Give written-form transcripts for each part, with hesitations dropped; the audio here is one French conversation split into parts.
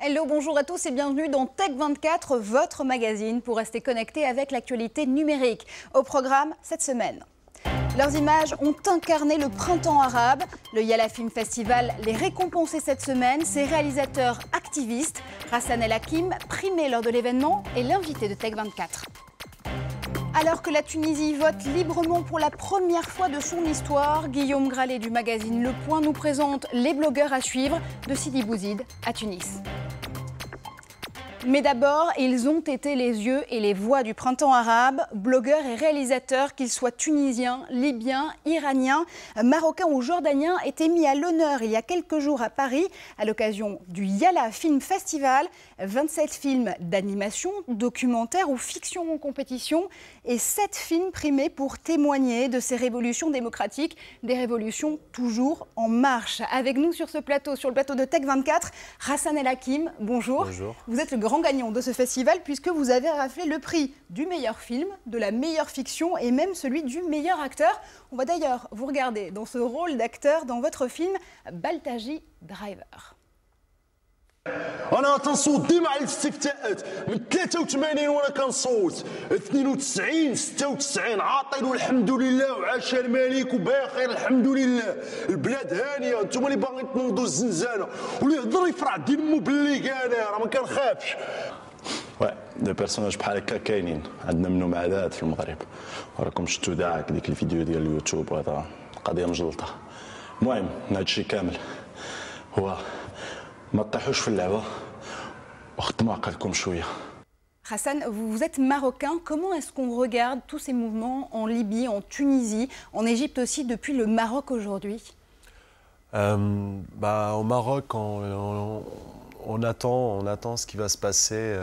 Hello, bonjour à tous et bienvenue dans Tech24, votre magazine pour rester connecté avec l'actualité numérique. Au programme cette semaine. Leurs images ont incarné le printemps arabe. Le Yala Film Festival les récompensait cette semaine. Ses réalisateurs activistes, Hassan El Hakim, primé lors de l'événement, et l'invité de Tech24. Alors que la Tunisie vote librement pour la première fois de son histoire, Guillaume Gralet du magazine Le Point nous présente les blogueurs à suivre de Sidi Bouzid à Tunis. Mais d'abord, ils ont été les yeux et les voix du printemps arabe, blogueurs et réalisateurs, qu'ils soient tunisiens, libyens, iraniens, marocains ou jordaniens, étaient mis à l'honneur il y a quelques jours à Paris à l'occasion du Yala Film Festival. 27 films d'animation, documentaires ou fiction en compétition et 7 films primés pour témoigner de ces révolutions démocratiques, des révolutions toujours en marche. Avec nous sur ce plateau, sur le plateau de Tech24, Hassan El Hakim, bonjour. Bonjour. Vous êtes le grand gagnant de ce festival puisque vous avez raflé le prix du meilleur film, de la meilleure fiction et même celui du meilleur acteur. On va d'ailleurs vous regarder dans ce rôle d'acteur dans votre film Baltaji Driver. انا تنصوت ديما على الاستفتاءات من 83 وانا كنصوت 92 96 عاطل والحمد لله وعاش الملك وباخر الحمد لله البلاد هانيه انتم اللي باغيين تنوضوا الزنزانه واللي يهضر يفرع دين مو باللي كان راه ما كنخافش دي بيرسوناج بحال هكا كاينين عندنا منهم عدد في المغرب وراكم شفتوا داك ديك الفيديو ديال اليوتيوب وهذا قضيه مجلطه المهم هادشي كامل هو ما تطيحوش في اللعبه وخدموا عقلكم شويه. Hassan, vous êtes marocain. Comment est-ce qu'on regarde tous ces mouvements en Libye, en Tunisie, en Égypte aussi, depuis le Maroc aujourd'hui? Au Maroc, on attend ce qui va se passer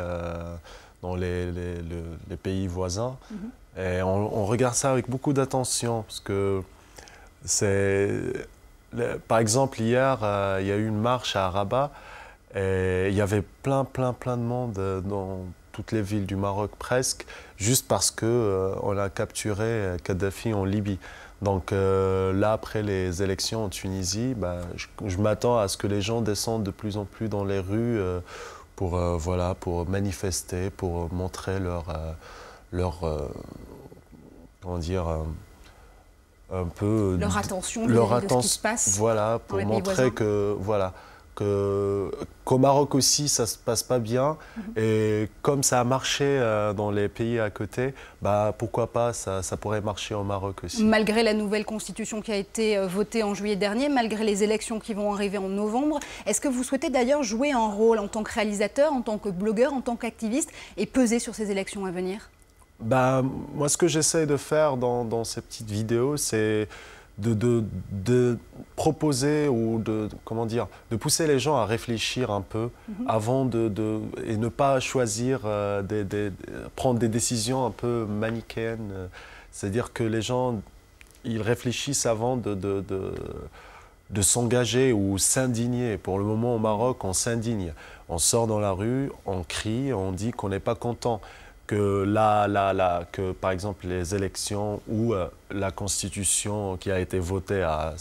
dans les pays voisins. Et on regarde ça avec beaucoup d'attention parce que c'est... Par exemple, hier, il y a eu une marche à Rabat et il y avait plein de monde dans toutes les villes du Maroc presque, juste parce qu'on a capturé Kadhafi en Libye. Donc là, après les élections en Tunisie, je m'attends à ce que les gens descendent de plus en plus dans les rues pour manifester, pour montrer comment dire, un peu leur attention de ce qui se passe, voilà, pour montrer qu'au Maroc aussi ça se passe pas bien et comme ça a marché dans les pays à côté, pourquoi pas ça pourrait marcher au Maroc aussi. Malgré la nouvelle constitution qui a été votée en juillet dernier, malgré les élections qui vont arriver en novembre, est-ce que vous souhaitez d'ailleurs jouer un rôle en tant que réalisateur, en tant que blogueur, en tant qu'activiste et peser sur ces élections à venir? Moi, ce que j'essaie de faire dans ces petites vidéos, c'est de proposer ou de pousser les gens à réfléchir un peu avant et ne pas choisir, prendre des décisions un peu manichéennes. C'est-à-dire que les gens, ils réfléchissent avant de s'engager ou s'indigner. Pour le moment, au Maroc, on s'indigne. On sort dans la rue, on crie, on dit qu'on n'est pas content. Que par exemple les élections ou la constitution qui a été votée à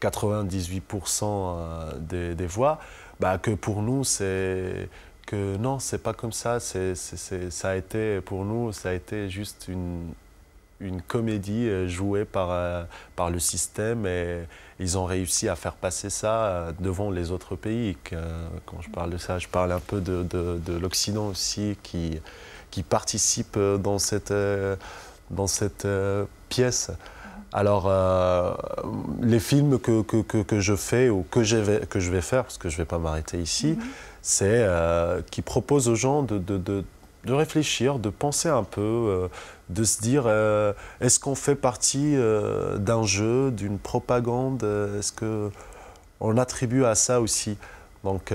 98% des voix, que pour nous c'est que non, c'est pas comme ça. Ça a été pour nous, ça a été juste une comédie jouée par le système et ils ont réussi à faire passer ça devant les autres pays. Quand je parle de ça, je parle un peu de l'Occident aussi qui participe dans cette pièce. Alors, les films que je fais ou que je vais faire, parce que je ne vais pas m'arrêter ici, c'est qui proposent aux gens de réfléchir, de penser un peu, de se dire est-ce qu'on fait partie d'un jeu, d'une propagande, est-ce qu'on attribue à ça aussi. Donc,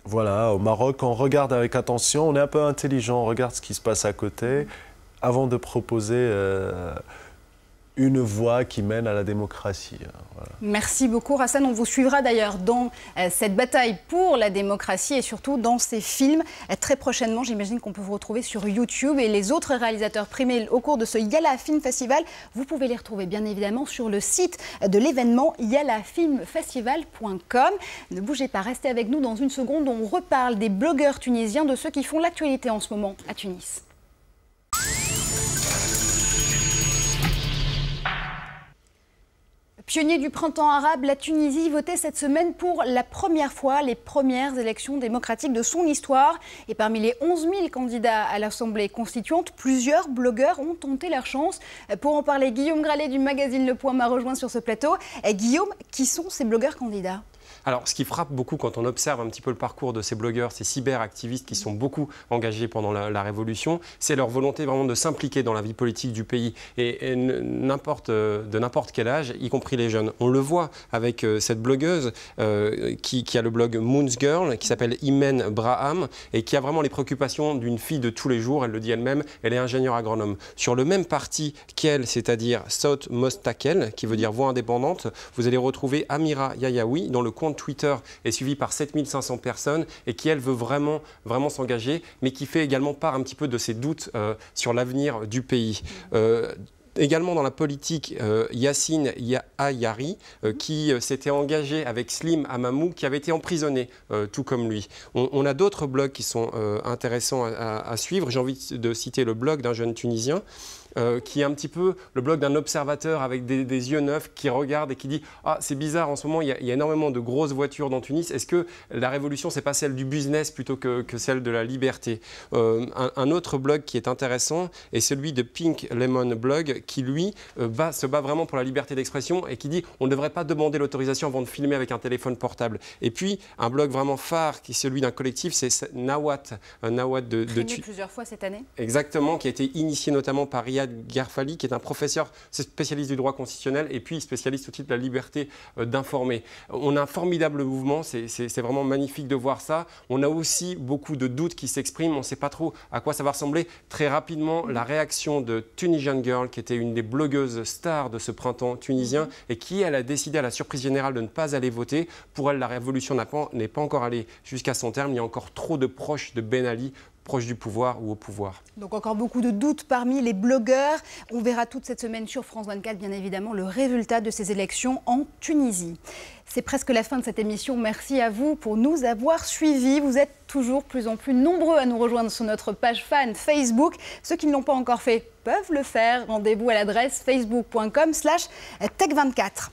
voilà, au Maroc, on regarde avec attention, on est un peu intelligent, on regarde ce qui se passe à côté avant de proposer une voie qui mène à la démocratie. Voilà. Merci beaucoup Hassan, on vous suivra d'ailleurs dans cette bataille pour la démocratie et surtout dans ces films. Très prochainement, j'imagine qu'on peut vous retrouver sur YouTube et les autres réalisateurs primés au cours de ce Yala Film Festival, vous pouvez les retrouver bien évidemment sur le site de l'événement yalafilmfestival.com. Ne bougez pas, restez avec nous dans une seconde, on reparle des blogueurs tunisiens, de ceux qui font l'actualité en ce moment à Tunis. Pionnier du printemps arabe, la Tunisie votait cette semaine pour la première fois les premières élections démocratiques de son histoire. Et parmi les 11 000 candidats à l'Assemblée constituante, plusieurs blogueurs ont tenté leur chance. Pour en parler, Guillaume Gralet du magazine Le Point m'a rejoint sur ce plateau. Guillaume, qui sont ces blogueurs candidats ? Alors, ce qui frappe beaucoup quand on observe un petit peu le parcours de ces blogueurs, ces cyberactivistes qui sont beaucoup engagés pendant la Révolution, c'est leur volonté vraiment de s'impliquer dans la vie politique du pays et de n'importe quel âge, y compris les jeunes. On le voit avec cette blogueuse qui a le blog Moons Girl, qui s'appelle Imen Braham et qui a vraiment les préoccupations d'une fille de tous les jours. Elle le dit elle-même, elle est ingénieure agronome. Sur le même parti qu'elle, c'est-à-dire Saut Mostakel, qui veut dire voix indépendante, vous allez retrouver Amira Yayaoui, dont le compte Twitter est suivi par 7500 personnes et qui, elle, veut vraiment s'engager, mais qui fait également part un petit peu de ses doutes sur l'avenir du pays. Également dans la politique, Yassine Ayari, qui s'était engagé avec Slim Amamou, qui avait été emprisonné, tout comme lui. On a d'autres blogs qui sont intéressants à suivre. J'ai envie de citer le blog d'un jeune Tunisien, qui est un petit peu le blog d'un observateur avec des yeux neufs, qui regarde et qui dit « Ah, c'est bizarre, en ce moment, il y a énormément de grosses voitures dans Tunis. Est-ce que la révolution, c'est pas celle du business plutôt que celle de la liberté ?» Un autre blog qui est intéressant est celui de Pink Lemon Blog, qui, lui, se bat vraiment pour la liberté d'expression et qui dit « On ne devrait pas demander l'autorisation avant de filmer avec un téléphone portable. » Et puis, un blog vraiment phare, qui est celui d'un collectif, c'est Nawat. Nawat de plusieurs fois cette année. Exactement, qui a été initié notamment par Riyad Garfali, qui est un professeur spécialiste du droit constitutionnel et puis spécialiste au titre de la liberté d'informer. On a un formidable mouvement, c'est vraiment magnifique de voir ça. On a aussi beaucoup de doutes qui s'expriment, on ne sait pas trop à quoi ça va ressembler. Très rapidement, la réaction de Tunisian Girl, qui était une des blogueuses stars de ce printemps tunisien et qui, elle, a décidé à la surprise générale de ne pas aller voter. Pour elle, la révolution n'est pas encore allée jusqu'à son terme. Il y a encore trop de proches de Ben Ali, proche du pouvoir ou au pouvoir. Donc encore beaucoup de doutes parmi les blogueurs. On verra toute cette semaine sur France 24, bien évidemment, le résultat de ces élections en Tunisie. C'est presque la fin de cette émission. Merci à vous pour nous avoir suivis. Vous êtes toujours plus en plus nombreux à nous rejoindre sur notre page fan Facebook. Ceux qui ne l'ont pas encore fait peuvent le faire. Rendez-vous à l'adresse facebook.com/tech24.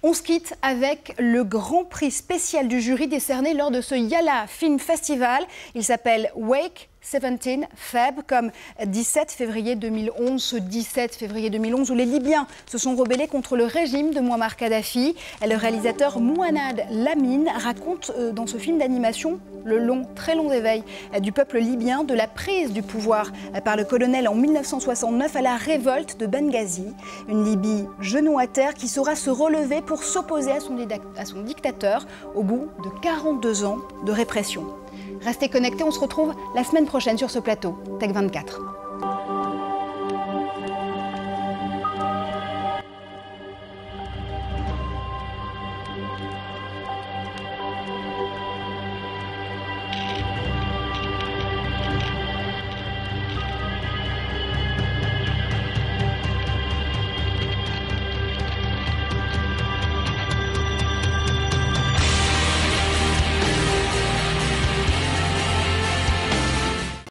On se quitte avec le grand prix spécial du jury décerné lors de ce Yala Film Festival. Il s'appelle Wake 17 Feb, comme 17 février 2011, ce 17 février 2011 où les Libyens se sont rebellés contre le régime de Mouammar Kadhafi. Le réalisateur Mouanad Lamine raconte dans ce film d'animation le très long éveil du peuple libyen, de la prise du pouvoir par le colonel en 1969 à la révolte de Benghazi. Une Libye genou à terre qui saura se relever pour s'opposer à son dictateur au bout de 42 ans de répression. Restez connectés, on se retrouve la semaine prochaine sur ce plateau, Tech24.